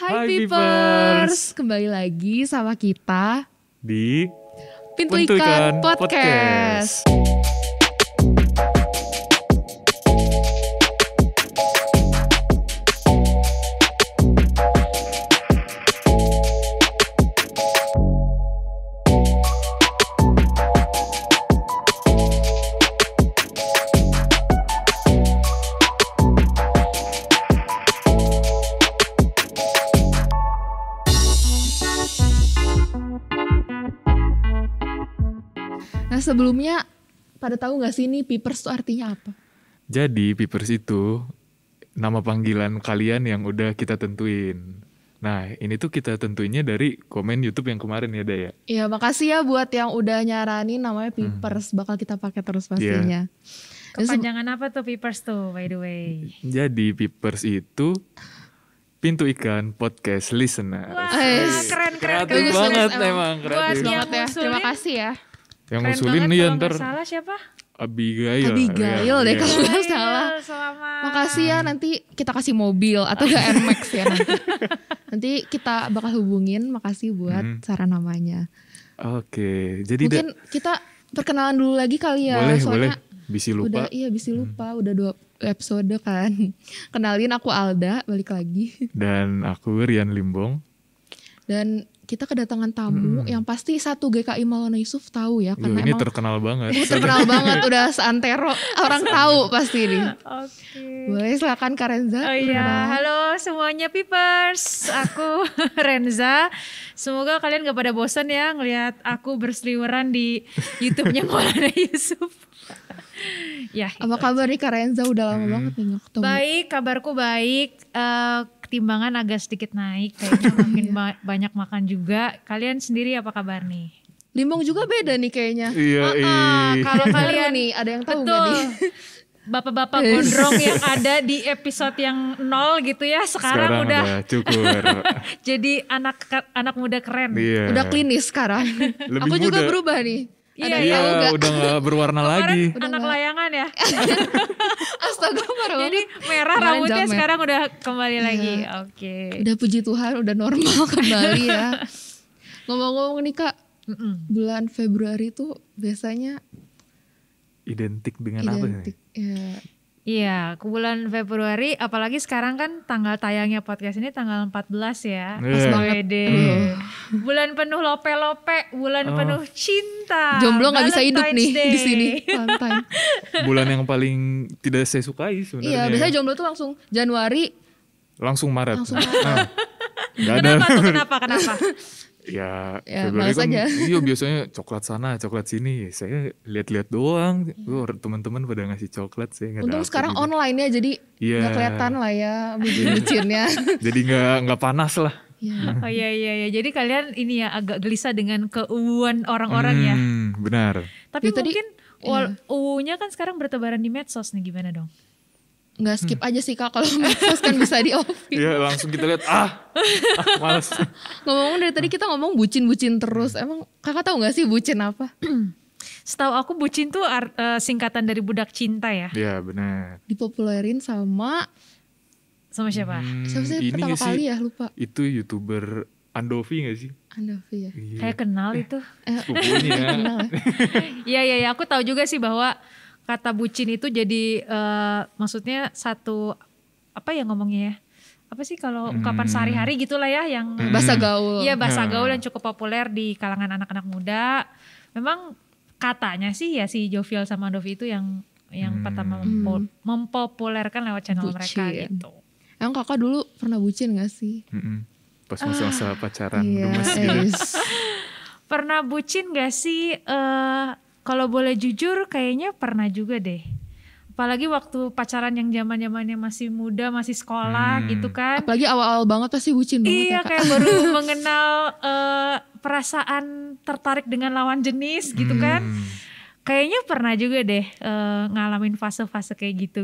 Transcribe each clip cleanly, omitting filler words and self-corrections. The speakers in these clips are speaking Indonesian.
Hai Pipers, kembali lagi sama kita di Pintu Ikan Podcast. Nah sebelumnya pada tahu gak sih ini Pipers itu artinya apa? Jadi Pipers itu nama panggilan kalian yang udah kita tentuin. Nah ini tuh kita tentuinnya dari komen YouTube yang kemarin ya Daya. Iya makasih ya buat yang udah nyaranin namanya Pipers. Bakal kita pakai terus pastinya. Kepanjangan apa tuh Pipers tuh by the way? Jadi Pipers itu Pintu Ikan Podcast Listener. Wah, keren. Kreatif banget emang kreatif. Buat Banget ya, ngusulin, terima kasih ya. Yang keren ngusulin banget nih kalau ntar nggak salah siapa? Abigail deh kalau nggak salah. Selamat. Makasih ya, nanti kita kasih mobil atau gak Air Max ya nanti. Nanti kita bakal hubungin, makasih buat saran namanya. Oke, jadi Mungkin kita perkenalan dulu lagi kali ya. boleh. Soalnya Bisi lupa. Bisi lupa. Udah 2 episode kan. Kenalin aku Alda, balik lagi. Dan aku Rian Limbong. Dan kita kedatangan tamu yang pasti satu GKI Maulana Yusuf tahu ya. Karena Ini emang terkenal banget. ini terkenal banget, udah seantero orang tahu pasti nih. Oke. Boleh silakan Kak Renza. Oh iya, halo semuanya Pipers. Aku Renza. Semoga kalian gak pada bosan ya ngelihat aku berseliweran di YouTube-nya Maulana Yusuf. Ya. Apa kabar nih Kak Renza? Udah lama banget nih gak ketemu. Baik, kabarku baik. Ketimbangan agak sedikit naik, kayaknya makin banyak makan juga. Kalian sendiri apa kabar nih? Limbong juga beda nih kayaknya. Iya, Kalau Kalian kalian nih ada yang tahu betul, gak nih? bapak-bapak gondrong yang ada di episode yang 0 gitu ya, sekarang udah cukur. jadi anak muda keren. Iya. Udah klinis sekarang. Lebih Aku juga muda. berubah nih. Ada yang Iya, tahu gak? Udah gak berwarna lagi. Kemarin anak layangan ya. Astaga parah Jadi banget. merah Kemarin rambutnya jamet. sekarang udah kembali lagi. Oke. Udah puji Tuhan udah normal kembali ya. Ngomong-ngomong nih Kak, bulan Februari tuh biasanya Identik dengan apa identik. nih? Ya, Iya, ke bulan Februari, apalagi sekarang kan tanggal tayangnya podcast ini tanggal 14 ya. Pas banget. Wede. Bulan penuh lope-lope, bulan penuh cinta. jomblo nggak bisa hidup nih Valentine's Day. di sini. Santai. Bulan yang paling tidak saya sukai sebenarnya. Iya, biasanya jomblo tuh langsung Januari, Langsung Maret. langsung Maret. Gak ada. Kenapa tuh? Kenapa? Ya, Februari males aja. Iya biasanya coklat sana, coklat sini. Saya lihat-lihat doang. Teman-teman pada ngasih coklat, saya nggak Untung dapet sekarang gitu. online ya, jadi Iya. nggak kelihatan lah ya bucin-bucinnya. Jadi nggak panas lah. Ya. Oh iya. Jadi kalian ini ya agak gelisah dengan keuuan orang-orang ya. Benar. Tapi Ya, tadi- mungkin UU-nya kan sekarang bertebaran di medsos nih, gimana dong? Nggak skip aja sih Kak, kalau medsos kan bisa di off. Iya langsung kita lihat males. Ngomong dari tadi kita ngomong bucin-bucin terus. Emang Kakak tahu nggak sih bucin apa? Setahu aku bucin tuh singkatan dari budak cinta ya. Iya benar. Dipopulerin sama Sama siapa? siapa sih Ini pertama nggak kali ya, lupa. Itu YouTuber Andovi gak sih? Andovi ya. Iya. Kayak kenal itu. Sepupunya. Kenal ya. Iya, aku tahu juga sih bahwa kata bucin itu jadi maksudnya satu apa ya ngomongnya ya? Apa sih kalau ungkapan sehari-hari gitulah ya yang Bahasa gaul. iya bahasa gaul yang cukup populer di kalangan anak-anak muda. Memang katanya sih ya si Jovial sama Andovi itu yang pertama mempopulerkan lewat channel mereka Bucin. gitu. Emang Kakak dulu pernah bucin gak sih? Pas masa-masa pacaran Iya, gemes gitu. Pernah bucin gak sih? Kalau boleh jujur kayaknya pernah juga deh. Apalagi waktu pacaran yang zaman-zamannya masih muda, masih sekolah gitu kan. Apalagi awal-awal banget pasti bucin banget Iya ya Kak. kayak baru mengenal perasaan tertarik dengan lawan jenis gitu kan. Kayaknya pernah juga deh ngalamin fase-fase kayak gitu.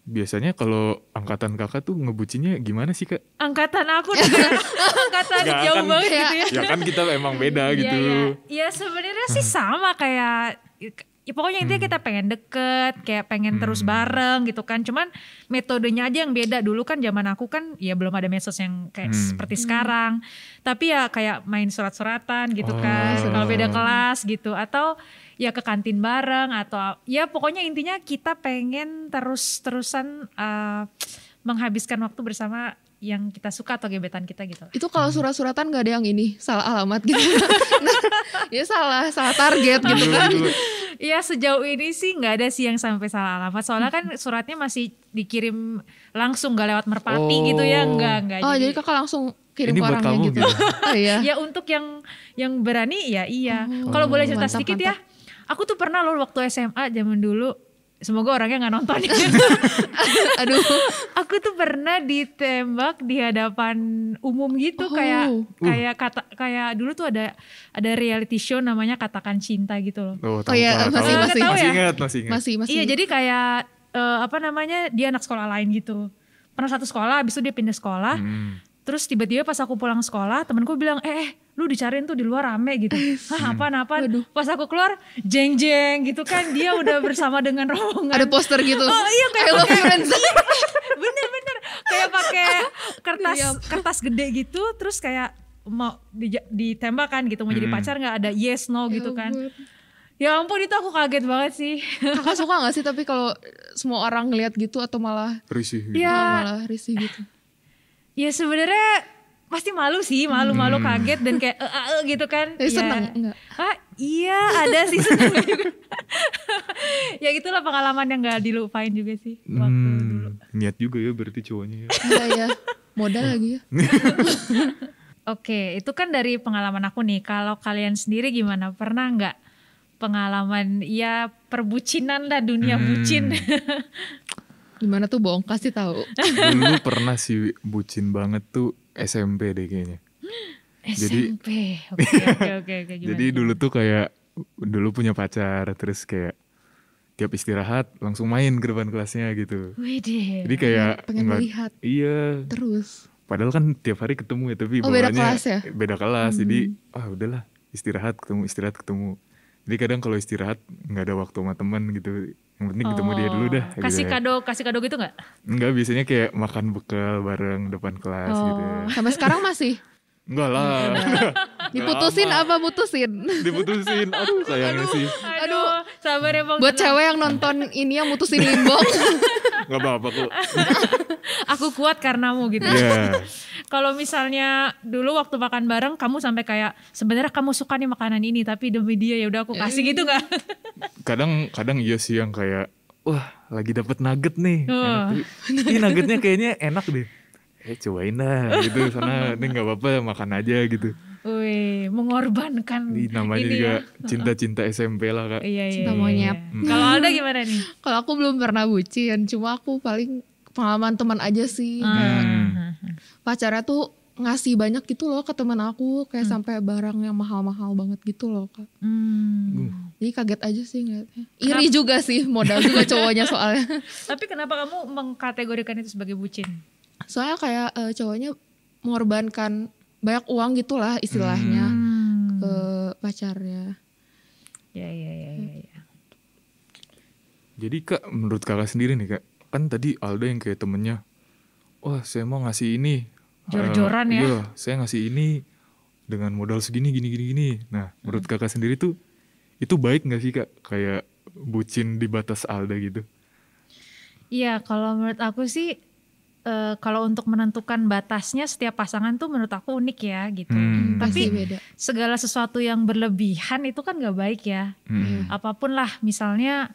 Biasanya kalau angkatan kakak tuh ngebucinnya gimana sih kak? Angkatan aku juga angkatan Nggak, jauh kan- banget gitu ya. Ya kan kita emang beda gitu. Iya sebenarnya sih sama kayak ya pokoknya intinya kita pengen deket, kayak pengen terus bareng gitu kan. Cuman metodenya aja yang beda. Dulu kan zaman aku kan ya belum ada medsos yang kayak seperti sekarang. Tapi ya kayak main surat-suratan gitu kan. Kalau beda kelas gitu. Atau ya ke kantin bareng. Atau ya pokoknya intinya kita pengen terus-terusan menghabiskan waktu bersama yang kita suka atau gebetan kita gitu. Itu kalau surat-suratan gak ada yang ini salah alamat gitu. Nah, ya salah target gitu kan. Ya sejauh ini sih nggak ada sih yang sampai salah alamat. Soalnya kan suratnya masih dikirim langsung, gak lewat merpati gitu ya, enggak. Oh jadi kakak langsung kirim ini ke buat orangnya kamu gitu. gitu. Oh iya. Ya untuk yang berani ya iya. Kalau boleh cerita mantap, sedikit mantap. ya. Aku tuh pernah loh waktu SMA zaman dulu. Semoga orangnya nggak nonton. Aduh. Aku tuh pernah ditembak di hadapan umum gitu, kayak dulu tuh ada reality show namanya Katakan Cinta gitu loh. Oh, Oh iya, masih tahu ya? ingat. Masih. Iya, jadi kayak dia anak sekolah lain gitu. Pernah satu sekolah, habis itu dia pindah sekolah. Terus tiba-tiba pas aku pulang sekolah, temanku bilang, lu dicariin tuh di luar rame gitu. Hah, apaan? Pas aku keluar, jeng gitu kan, dia udah bersama dengan rombongan. Ada poster gitu. Oh iya, kayak I love you Renza. bener. Kayak pakai kertas gede gitu, terus kayak mau ditembakkan gitu, mau jadi pacar nggak, ada yes no gitu kan. Ya ampun, itu aku kaget banget sih. Kakak suka gak sih tapi kalau semua orang ngeliat gitu atau malah Risih. malah risih gitu? Ya sebenarnya pasti malu sih, malu kaget dan kayak gitu kan. Seneng enggak? Iya, ada sih seneng juga. Ya gitulah pengalaman yang gak dilupain juga sih waktu dulu. Niat juga ya berarti cowoknya ya. Iya ya, modal lagi ya. Oke, itu kan dari pengalaman aku nih. Kalau kalian sendiri gimana? Pernah nggak pengalaman ya perbucinan lah, dunia bucin? Gimana tuh Bong? Kasih tahu. Dulu pernah sih bucin banget tuh SMP deh kayaknya. SMP. Oke. Jadi dulu tuh kayak dulu punya pacar, terus kayak tiap istirahat langsung main ke depan kelasnya gitu. Widih. Jadi kayak pengen melihat. Iya. Terus. Padahal kan tiap hari ketemu ya, tapi beda bawaannya kelas ya? beda kelas. Jadi udahlah istirahat ketemu. Jadi kadang kalau istirahat nggak ada waktu sama teman gitu. Yang penting ketemu dia dulu dah. Kasih gitu. kado gitu nggak? Enggak, biasanya kayak makan bekal bareng depan kelas gitu. Sampai sekarang masih? Enggak lah. Diputusin apa mutusin? Diputusin. Aduh sayangnya sih. Aduh, sabar ya Bang. Buat cewek yang nonton ini yang mutusin Limbong. Gak apa-apa kok. Aku kuat karenamu gitu. Iya. Kalau misalnya dulu waktu makan bareng kamu sampai kayak sebenarnya kamu suka nih makanan ini tapi demi dia ya udah aku kasih gitu nggak? Kadang iya sih yang kayak wah lagi dapet nugget nih. Ini nuggetnya kayaknya enak deh. Cobain dah gitu sana. Ini gak apa-apa makan aja gitu. Wih, mengorbankan. Namanya ini juga ya. cinta-cinta SMP lah Kak. Iya. Cinta monyet. Kalau Alda gimana nih? Kalau aku belum pernah bucin, cuma aku paling pengalaman teman aja sih. Pacarnya tuh ngasih banyak gitu loh ke teman aku, kayak sampai barang yang mahal-mahal banget gitu loh Kak. Jadi kaget aja sih ngeliatnya. Iri juga sih, modal juga cowoknya soalnya. Tapi kenapa kamu mengkategorikan itu sebagai bucin? Soalnya kayak cowoknya mengorbankan banyak uang gitulah istilahnya ke pacarnya. Ya. Jadi Kak, menurut Kakak sendiri nih Kak, kan tadi Alda yang kayak temennya, wah saya mau ngasih ini. Jor-joran ya? Iya, saya ngasih ini dengan modal segini, gini. Nah, menurut Kakak sendiri tuh, itu baik gak sih Kak? Kayak bucin di batas Alda gitu. Iya, kalau menurut aku sih, kalau untuk menentukan batasnya setiap pasangan tuh menurut aku unik ya gitu. Tapi Pasti beda. segala sesuatu yang berlebihan itu kan gak baik ya. Apapun lah, misalnya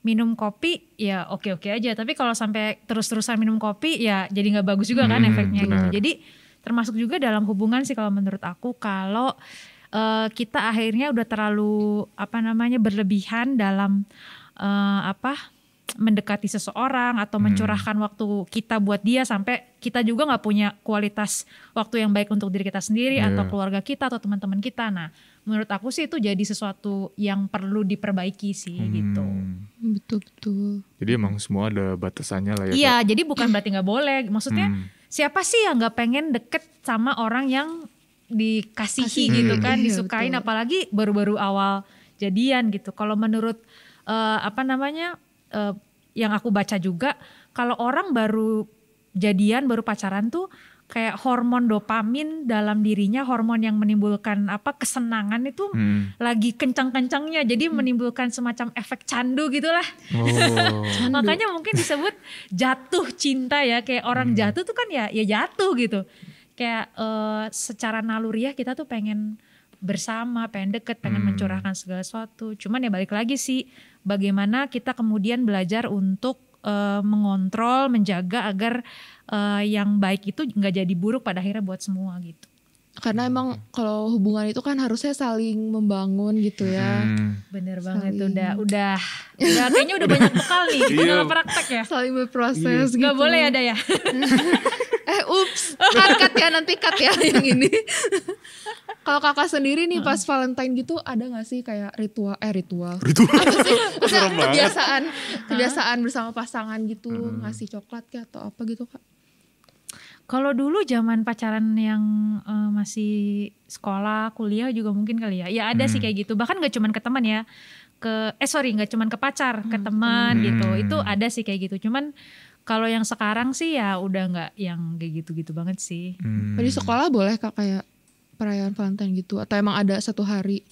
minum kopi ya oke aja. Tapi kalau sampai terus-terusan minum kopi ya jadi gak bagus juga kan efeknya gitu. Jadi termasuk juga dalam hubungan sih kalau menurut aku, kalau kita akhirnya udah terlalu berlebihan dalam mendekati seseorang atau mencurahkan waktu kita buat dia sampai kita juga nggak punya kualitas waktu yang baik untuk diri kita sendiri atau keluarga kita atau teman-teman kita. Nah, menurut aku sih itu jadi sesuatu yang perlu diperbaiki sih gitu. Betul. Jadi emang semua ada batasannya lah ya. Iya, Kak? jadi bukan berarti nggak boleh. Maksudnya siapa sih yang nggak pengen deket sama orang yang dikasihi gitu kan, Iya, disukain, betul. apalagi baru-baru awal jadian gitu. Kalau menurut yang aku baca juga, kalau orang baru jadian, baru pacaran tuh kayak hormon dopamin dalam dirinya, hormon yang menimbulkan kesenangan itu lagi kencang-kencangnya, jadi menimbulkan semacam efek candu gitulah. Makanya mungkin disebut jatuh cinta ya, kayak orang jatuh tuh kan ya jatuh gitu. Kayak secara naluriah kita tuh pengen bersama, pengen deket, pengen mencurahkan segala sesuatu. Cuman ya balik lagi sih, bagaimana kita kemudian belajar untuk mengontrol, menjaga agar yang baik itu nggak jadi buruk pada akhirnya buat semua gitu. Karena emang kalau hubungan itu kan harusnya saling membangun gitu ya. Bener banget, udah kayaknya udah banyak bekal nih dalam praktek ya. Saling berproses gitu. Gak boleh ada ya. Ups, cut ya, nanti cut ya yang ini. Kalau kakak sendiri nih pas Valentine gitu ada gak sih kayak ritual? Apa sih? Maksudnya kebiasaan bersama pasangan gitu, ngasih coklat kayak atau apa gitu kak? Kalau dulu zaman pacaran yang masih sekolah, kuliah juga mungkin kali ya. Ya ada sih kayak gitu. Bahkan gak cuman ke teman ya. Gak cuman ke pacar, ke teman gitu. Itu ada sih kayak gitu. Cuman kalau yang sekarang sih ya udah gak yang kayak gitu-gitu banget sih. Di sekolah boleh kak kayak perayaan Valentine gitu? Atau emang ada satu hari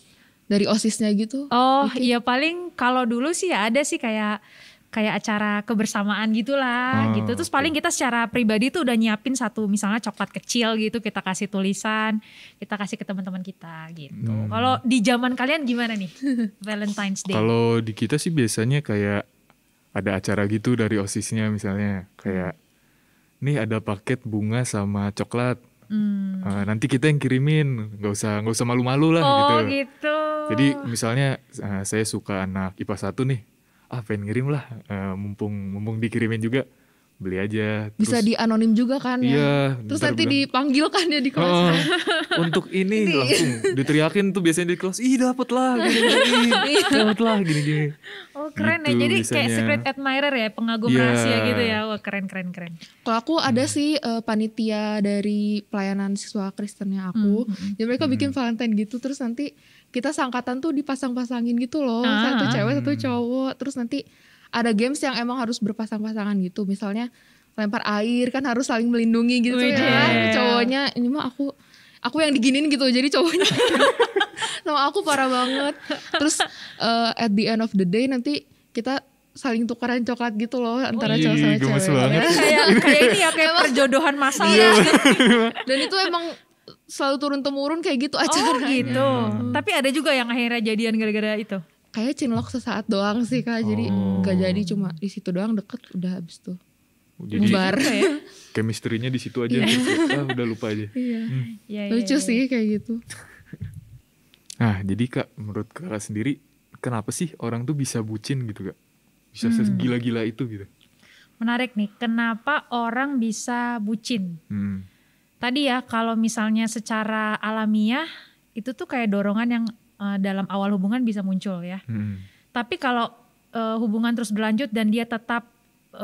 dari OSISnya gitu? Oh iya, paling kalau dulu sih ya ada sih kayak acara kebersamaan gitulah gitu. Terus paling kita secara pribadi tuh udah nyiapin satu misalnya coklat kecil gitu, kita kasih tulisan, kita kasih ke teman-teman kita gitu. Kalau di zaman kalian gimana nih Valentine's Day? Kalau di kita sih biasanya kayak ada acara gitu dari OSISnya misalnya, kayak nih ada paket bunga sama coklat. Nanti kita yang kirimin, nggak usah malu-malu lah gitu. Jadi misalnya saya suka anak IPA 1 nih, pengen ngirim lah, mumpung dikirimin juga, beli aja. Terus, bisa di anonim juga kan ya. Terus nanti dipanggil kan ya di kelas. Untuk ini langsung diteriakin tuh biasanya di kelas, dapet lah gini. Oh keren gitu, ya, jadi biasanya. kayak secret admirer ya, pengagum rahasia gitu ya. Wah keren. Kalau aku ada sih panitia dari pelayanan siswa Kristennya aku. Jadi mereka bikin Valentine gitu, terus nanti kita seangkatan tuh dipasang-pasangin gitu loh. Satu cewek, satu cowok. Terus nanti ada games yang emang harus berpasang-pasangan gitu. Misalnya lempar air kan harus saling melindungi gitu ya. Cowoknya, ini mah aku yang diginin gitu. Jadi cowoknya sama aku parah banget. Terus at the end of the day nanti kita saling tukaran coklat gitu loh antara cowok sama cewek. Kayak ini ya, kayak perjodohan masal ya. Dan itu emang selalu turun-temurun kayak gitu acaranya. Oh gitu. Tapi ada juga yang akhirnya jadian gara-gara itu. Kayak cinlok sesaat doang sih kak. Jadi gak jadi, cuma di situ doang deket, udah habis tuh jadi bubar ya. Chemistry-nya di situ aja. Udah lupa aja. Lucu sih kayak gitu. Nah jadi kak, menurut kakak sendiri kenapa sih orang tuh bisa bucin gitu kak? Bisa segila-gila itu gitu? Menarik nih, kenapa orang bisa bucin? Tadi ya kalau misalnya secara alamiah itu tuh kayak dorongan yang dalam awal hubungan bisa muncul ya. Tapi kalau hubungan terus berlanjut dan dia tetap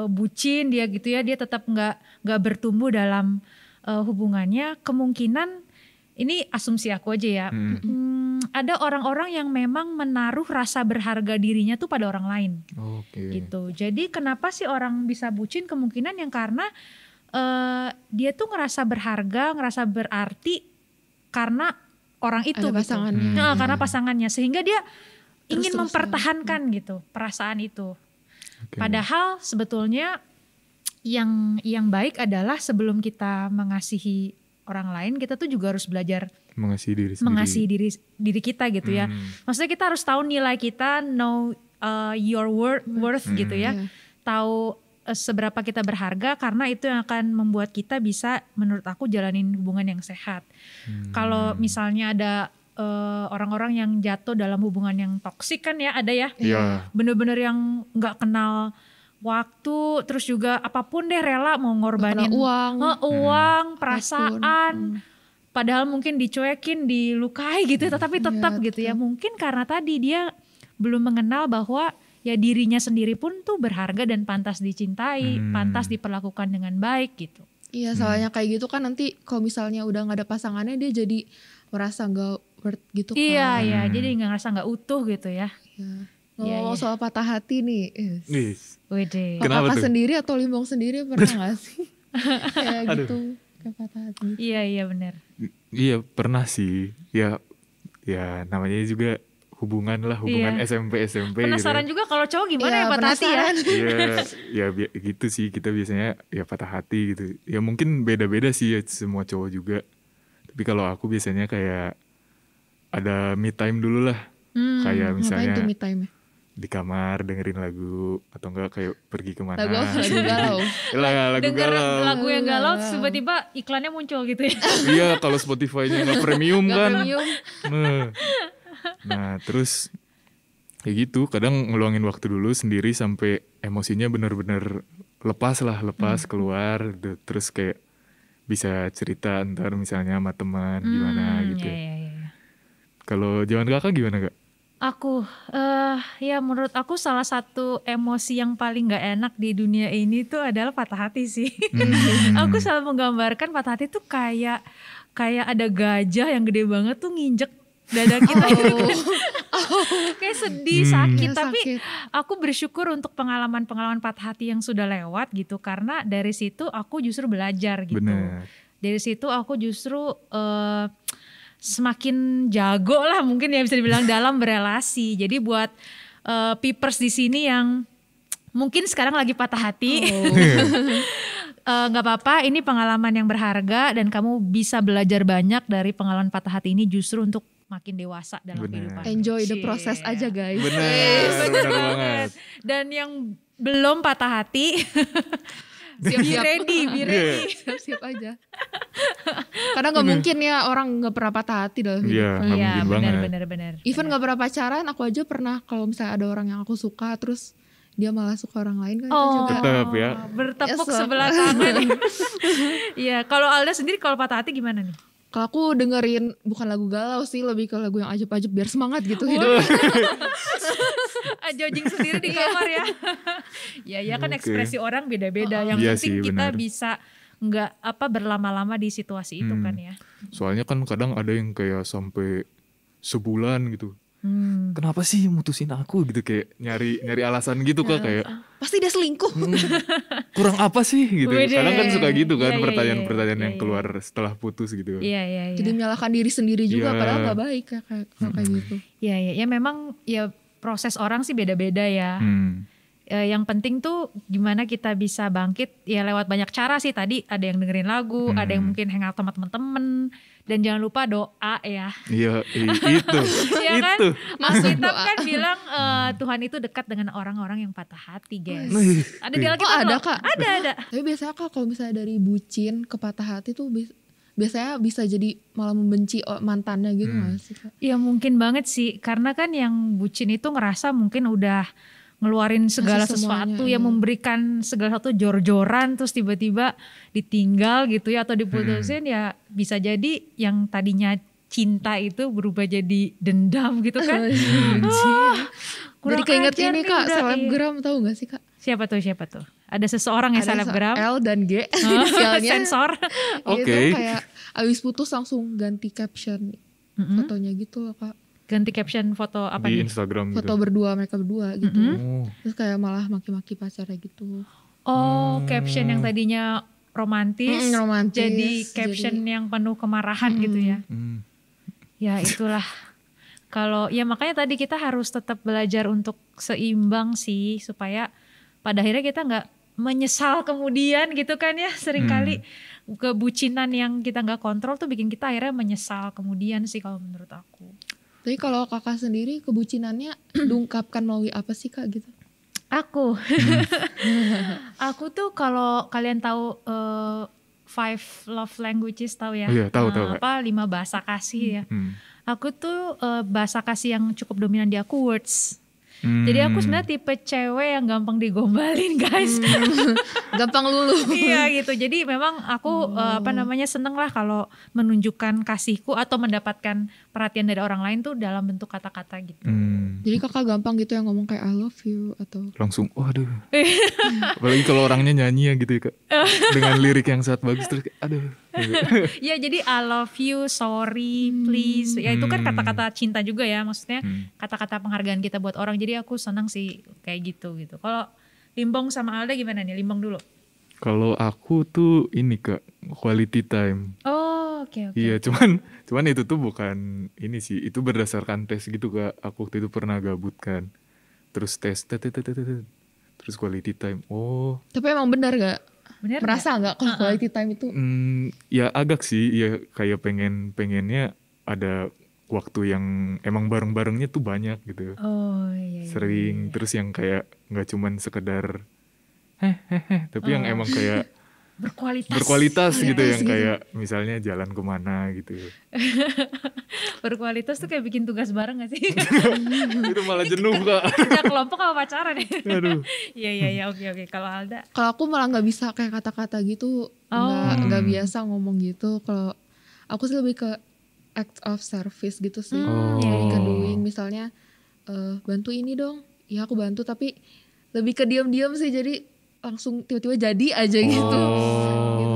bucin, dia gitu ya, dia tetap nggak bertumbuh dalam hubungannya, kemungkinan ini asumsi aku aja ya. Ada orang-orang yang memang menaruh rasa berharga dirinya tuh pada orang lain. Gitu. Jadi kenapa sih orang bisa bucin? Kemungkinan yang karena dia tuh ngerasa berharga, ngerasa berarti karena orang itu pasangannya. Gitu. Karena pasangannya, sehingga dia ingin mempertahankan gitu perasaan itu. Padahal sebetulnya yang baik adalah sebelum kita mengasihi orang lain, kita tuh juga harus belajar mengasihi diri kita gitu ya. Maksudnya kita harus tahu nilai kita, know your worth gitu ya. Tahu seberapa kita berharga, karena itu yang akan membuat kita bisa, menurut aku, jalanin hubungan yang sehat. Kalau misalnya ada orang-orang yang jatuh dalam hubungan yang toksik kan ya, ada ya. Bener-bener yang gak kenal waktu, terus juga apapun deh rela mau ngorbanin uang, perasaan. Padahal mungkin dicuekin, dilukai gitu, tetapi tetap gitu ya. Mungkin karena tadi dia belum mengenal bahwa ya dirinya sendiri pun tuh berharga dan pantas dicintai, pantas diperlakukan dengan baik gitu. Iya, soalnya kayak gitu kan nanti kalau misalnya udah gak ada pasangannya, dia jadi merasa gak awkward gitu kan. Iya, jadi nggak utuh gitu ya. Ngomong soal patah hati nih. Wede. Kenapa Kakak tuh? sendiri atau Limbong sendiri pernah gak sih? Kayak gitu, kayak patah hati. Iya benar. Iya pernah sih. Ya namanya juga hubungan SMP Penasaran gitu. juga kalau cowok gimana Iya, ya patah hati ya? Iya gitu sih, kita biasanya ya patah hati gitu. Ya mungkin beda-beda sih ya, semua cowok juga. Tapi kalau aku biasanya kayak ada me time dulu lah. Kayak Ngapain misalnya tuh me time? di kamar dengerin lagu atau enggak kayak pergi kemana. Lagu galau. Lagu Denger galau. lagu yang galau tiba-tiba iklannya muncul gitu ya. Iya kalau Spotify-nya nggak premium Gak kan. premium. Nah terus kayak gitu kadang ngeluangin waktu dulu sendiri sampai emosinya benar-benar lepas keluar gitu. Terus kayak bisa cerita ntar misalnya sama teman gimana gitu. Iya. Kalau zaman kakak gimana kak? Aku, ya menurut aku salah satu emosi yang paling gak enak di dunia ini tuh adalah patah hati sih. Aku selalu menggambarkan patah hati tuh kayak ada gajah yang gede banget tuh nginjek dada kita. Kayak sedih, sakit. Tapi aku bersyukur untuk pengalaman-pengalaman patah hati yang sudah lewat gitu. Karena dari situ aku justru belajar gitu. Bener. Dari situ aku justru semakin jago lah mungkin ya bisa dibilang dalam berelasi. Jadi buat peepers di sini yang mungkin sekarang lagi patah hati, nggak apa-apa. Ini pengalaman yang berharga dan kamu bisa belajar banyak dari pengalaman patah hati ini justru untuk makin dewasa dalam kehidupan. Enjoy the process aja guys. Bener banget. Dan yang belum patah hati, be ready. Siap-siap aja. Karena gak mungkin ya orang gak pernah patah hati dalam hidup. Iya benar. Even gak pernah pacaran, aku aja pernah kalau misalnya ada orang yang aku suka terus dia malah suka orang lain kan itu juga. Tetap ya. Bertepuk sebelah tangan. Iya, kalau Alda sendiri kalau patah hati gimana nih? Kalau aku dengerin bukan lagu galau sih, lebih ke lagu yang ajab-ajab biar semangat gitu hidup. Jogging sendiri di kamar ya. Ya kan ekspresi orang beda-beda. Yang penting kita bisa nggak berlama-lama di situasi itu kan ya. Soalnya kan kadang ada yang kayak sampai sebulan gitu. Kenapa sih mutusin aku gitu, kayak nyari alasan gitu kak, kayak pasti dia selingkuh. Kurang apa sih gitu. Kadang kan suka gitu kan, pertanyaan-pertanyaan yang keluar setelah putus gitu. Iya. Jadi menyalahkan diri sendiri juga padahal nggak baik kayak gitu. Iya memang ya proses orang sih beda-beda ya. Yang penting tuh gimana kita bisa bangkit ya lewat banyak cara sih. Tadi ada yang dengerin lagu, ada yang mungkin hangout sama teman-teman, dan jangan lupa doa ya. Iya itu. Ya kan? Itu. Mas Kitab kan bilang Tuhan itu dekat dengan orang-orang yang patah hati, guys. Ada di Alkitab ada loh. kak? Ada. Tapi biasanya kak kalau misalnya dari bucin ke patah hati tuh biasanya bisa jadi malah membenci mantannya gitu gak sih kak? Ya mungkin banget sih, karena kan yang bucin itu ngerasa mungkin udah ngeluarin segala sesuatu ya, memberikan segala sesuatu jor-joran, terus tiba-tiba ditinggal gitu ya atau diputusin, ya bisa jadi yang tadinya cinta itu berubah jadi dendam gitu kan. Jadi keinget ini kak, selebgram tahu gak sih kak? Siapa tuh? Ada seseorang yang selebgram. L dan G inisialnya. Sensor. Itu kayak abis putus langsung ganti caption fotonya gitu loh kak. Ganti caption foto apa di nih? Instagram foto gitu. mereka berdua gitu. Terus kayak malah maki-maki pacarnya gitu. Caption yang tadinya romantis jadi caption yang penuh kemarahan gitu ya. Ya itulah. Kalau ya makanya tadi kita harus tetap belajar untuk seimbang sih, supaya pada akhirnya kita nggak menyesal kemudian gitu kan ya. Seringkali kebucinan yang kita nggak kontrol tuh bikin kita akhirnya menyesal kemudian sih kalau menurut aku. Tapi kalau kakak sendiri kebucinannya diungkapkan melalui apa sih kak gitu? Aku tuh kalau kalian tahu 5 love languages tahu ya? Iya tahu. 5 bahasa kasih ya. Aku tuh bahasa kasih yang cukup dominan di aku words. Jadi aku sebenarnya tipe cewek yang gampang digombalin guys. Gampang luluh. Iya gitu. Jadi memang aku seneng lah kalau menunjukkan kasihku atau mendapatkan perhatian dari orang lain tuh dalam bentuk kata-kata gitu. Jadi kakak gampang gitu yang ngomong kayak I love you atau langsung apalagi kalau orangnya nyanyi ya gitu ya kak, dengan lirik yang sangat bagus terus aduh. Ya jadi I love you, sorry, please. Ya itu kan kata-kata cinta juga ya, maksudnya kata-kata penghargaan kita buat orang. Jadi aku senang sih kayak gitu. Kalau Limbong sama Alda gimana nih? Limbong dulu. Kalau aku tuh ini Kak, quality time. Oh, oke. Iya, cuman itu tuh bukan ini sih, itu berdasarkan tes gitu Kak. Aku waktu itu pernah gabut kan. Terus tes, terus quality time. Oh, Tapi emang benar gak? Bener Merasa gak kalau quality time itu? ya agak sih, ya kayak pengennya ada waktu yang emang bareng-barengnya tuh banyak gitu. Oh iya. Sering, terus yang kayak nggak cuman sekedar tapi yang emang kayak berkualitas gitu, yang kayak misalnya jalan kemana gitu. Berkualitas tuh kayak bikin tugas bareng gak sih? Itu malah jenuh Kak. Kerja kelompok apa pacaran ya? Aduh. Iya, oke. Kalau Alda? Kalau aku malah nggak bisa kayak kata-kata gitu, nggak biasa ngomong gitu. Kalau aku sih lebih ke act of service gitu sih, lebih ke doing. Misalnya bantu ini dong, ya aku bantu, tapi lebih ke diam-diam sih, jadi langsung tiba-tiba jadi aja gitu.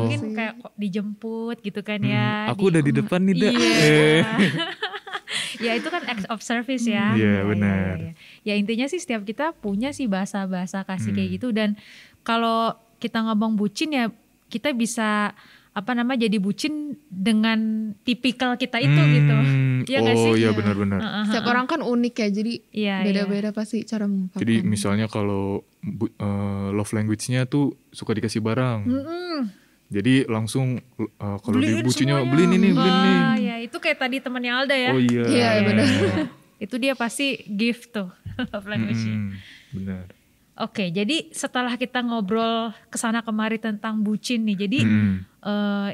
Mungkin kayak kok dijemput gitu kan ya. Aku udah di depan nih Dak. Ya itu kan act of service ya. Iya benar. Ya intinya sih setiap kita punya sih bahasa-bahasa kasih kayak gitu. Dan kalau kita ngomong bucin ya kita bisa jadi bucin dengan tipikal kita itu gitu. Ya gak sih? Oh iya benar-benar. Setiap orang kan unik ya, jadi beda-beda pasti cara mengungkapkan. Jadi misalnya kalau love language-nya tuh suka dikasih barang. Jadi langsung kalau dibucinnya beliin ini, beliin ini. Ya itu kayak tadi temannya Alda ya. Oh iya. Iya benar. Itu dia pasti gift tuh love language-nya. Benar. Oke, jadi setelah kita ngobrol kesana kemari tentang bucin nih, jadi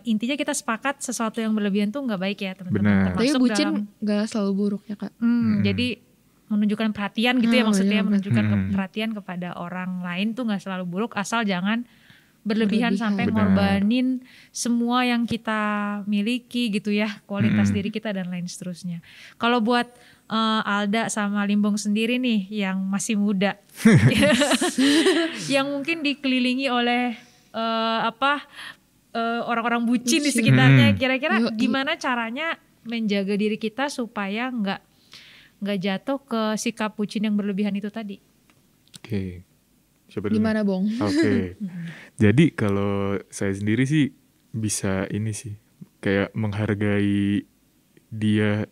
intinya kita sepakat sesuatu yang berlebihan tuh nggak baik ya teman-teman. Tapi bucin nggak selalu buruk ya Kak. Jadi menunjukkan perhatian gitu ya maksudnya, menunjukkan perhatian kepada orang lain tuh nggak selalu buruk, asal jangan berlebihan sampai ngorbanin semua yang kita miliki gitu ya, kualitas diri kita dan lain seterusnya. Kalau buat Alda sama Limbong sendiri nih yang masih muda, yang mungkin dikelilingi oleh orang-orang bucin di sekitarnya, kira-kira gimana caranya menjaga diri kita supaya nggak jatuh ke sikap bucin yang berlebihan itu tadi? Oke. Siapa dulu? Gimana Bong? Oke. Jadi kalau saya sendiri sih bisa ini sih, kayak menghargai dia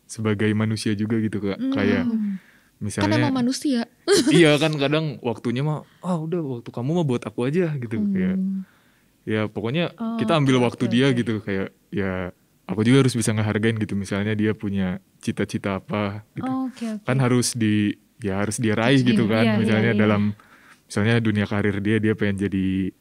sebagai manusia juga gitu Kak. Kayak misalnya. Kan emang manusia. Iya kan kadang waktunya mah, udah waktu kamu mah buat aku aja gitu. Kayak ya pokoknya kita ambil waktu dia gitu. Kayak ya aku juga harus bisa ngehargain gitu. Misalnya dia punya cita-cita apa gitu. Kan harus dia raih gitu kan. Misalnya dalam misalnya dunia karir dia pengen jadi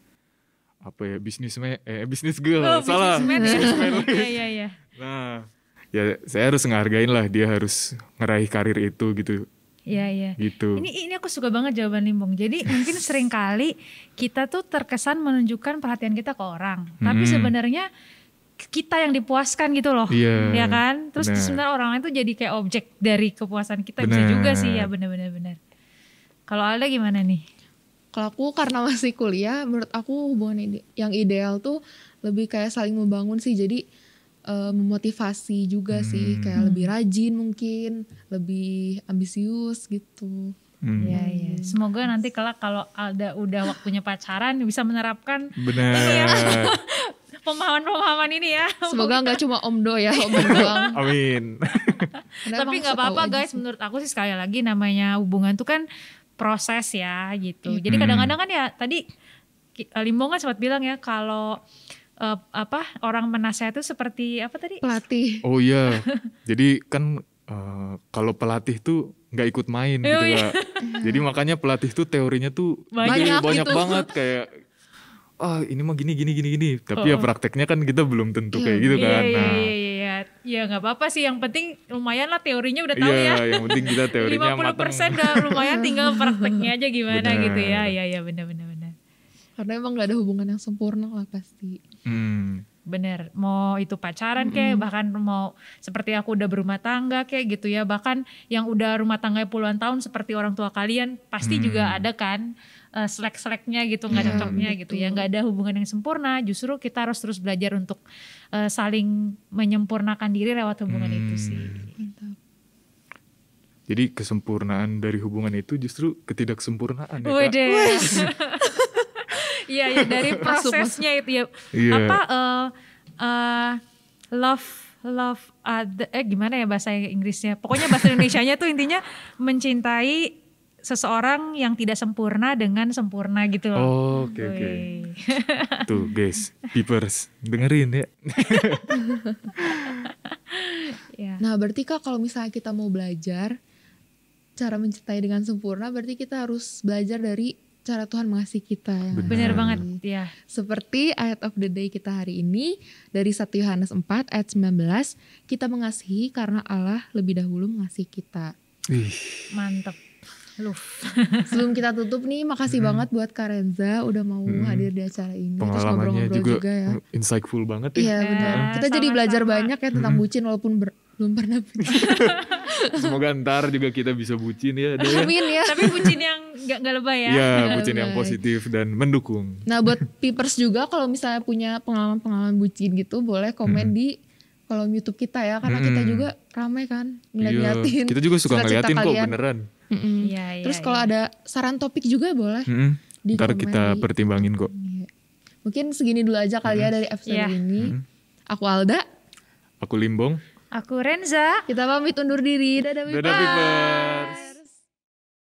bisnis girl. Salah. Businessman. Iya. Nah, ya saya harus ngehargain lah, dia harus ngeraih karir itu gitu. Iya. Gitu. Ini aku suka banget jawaban Limbong. Jadi mungkin sering kali kita tuh terkesan menunjukkan perhatian kita ke orang, tapi sebenarnya kita yang dipuaskan gitu loh, ya kan? Terus sebenarnya orang lain tuh jadi kayak objek dari kepuasan kita. Bisa juga sih ya, benar. Kalau Alda gimana nih? Kalau aku karena masih kuliah, menurut aku hubungan yang ideal tuh lebih kayak saling membangun sih. Jadi memotivasi juga sih, kayak lebih rajin mungkin, lebih ambisius gitu. Iya. Semoga nanti kalau Alda udah waktunya pacaran bisa menerapkan pemahaman ini ya. Semoga nggak cuma omdo ya, omong doang. Amin. Tapi nggak apa-apa guys, menurut aku sih sekali lagi namanya hubungan tuh kan proses ya gitu. Jadi kadang-kadang kan ya tadi Limbong kan sempat bilang ya kalau orang menasehati itu seperti apa tadi? Pelatih. Oh iya. Jadi kan kalau pelatih tuh nggak ikut main gitu Kak. Jadi makanya pelatih tuh teorinya tuh banyak banget kayak ini mah gini. Tapi ya prakteknya kan kita belum tentu kayak gitu kan. Iya. Ya nggak apa-apa sih. Yang penting lumayan lah teorinya udah tahu ya. Yang penting kita teorinya 50% udah lumayan, tinggal prakteknya aja gimana gitu ya. Iya benar. Karena emang gak ada hubungan yang sempurna lah pasti. Bener, mau itu pacaran kayak, bahkan mau seperti aku udah berumah tangga kayak gitu ya. Bahkan yang udah rumah tangga puluhan tahun seperti orang tua kalian, pasti juga ada kan selek-seleknya gitu, nggak cocoknya gitu ya, nggak ada hubungan yang sempurna. Justru kita harus terus belajar untuk saling menyempurnakan diri lewat hubungan itu sih. Jadi kesempurnaan dari hubungan itu justru ketidaksempurnaan ya, Kak? Waduh. Iya ya, dari prosesnya itu ya. Apa love gimana ya bahasa Inggrisnya? Pokoknya bahasa Indonesianya tuh intinya mencintai seseorang yang tidak sempurna dengan sempurna gitu loh. Oh, oke. Tuh guys, Pipers, dengerin ya. Nah berarti Kak kalau misalnya kita mau belajar cara mencintai dengan sempurna, berarti kita harus belajar dari cara Tuhan mengasihi kita. Bener banget ya. Seperti ayat of the day kita hari ini dari 1 Yohanes 4 ayat 19, kita mengasihi karena Allah lebih dahulu mengasihi kita. Mantep. Sebelum kita tutup nih, makasih banget buat Kak Renza udah mau hadir di acara ini. Terus Pengalamannya ngobrol-ngobrol juga ya. Insightful banget ya. Iya benar. Kita jadi belajar banyak ya tentang bucin walaupun belum pernah bucin. Semoga ntar juga kita bisa bucin ya. Amin ya. Tapi bucin yang gak lebay ya. Iya, bucin yang positif dan mendukung. Nah buat Pipers juga kalau misalnya punya pengalaman-pengalaman bucin gitu, boleh komen di kolom YouTube kita ya. Karena kita juga ramai kan ngeliatin. Kita juga suka ngeliatin kok kalian. Beneran. Terus kalau ada saran topik juga boleh Ntar kita pertimbangin kok. Mungkin segini dulu aja kali ya dari episode ini. Aku Alda. Aku Limbong. Aku Renza. Kita pamit undur diri. Dadah Pipers.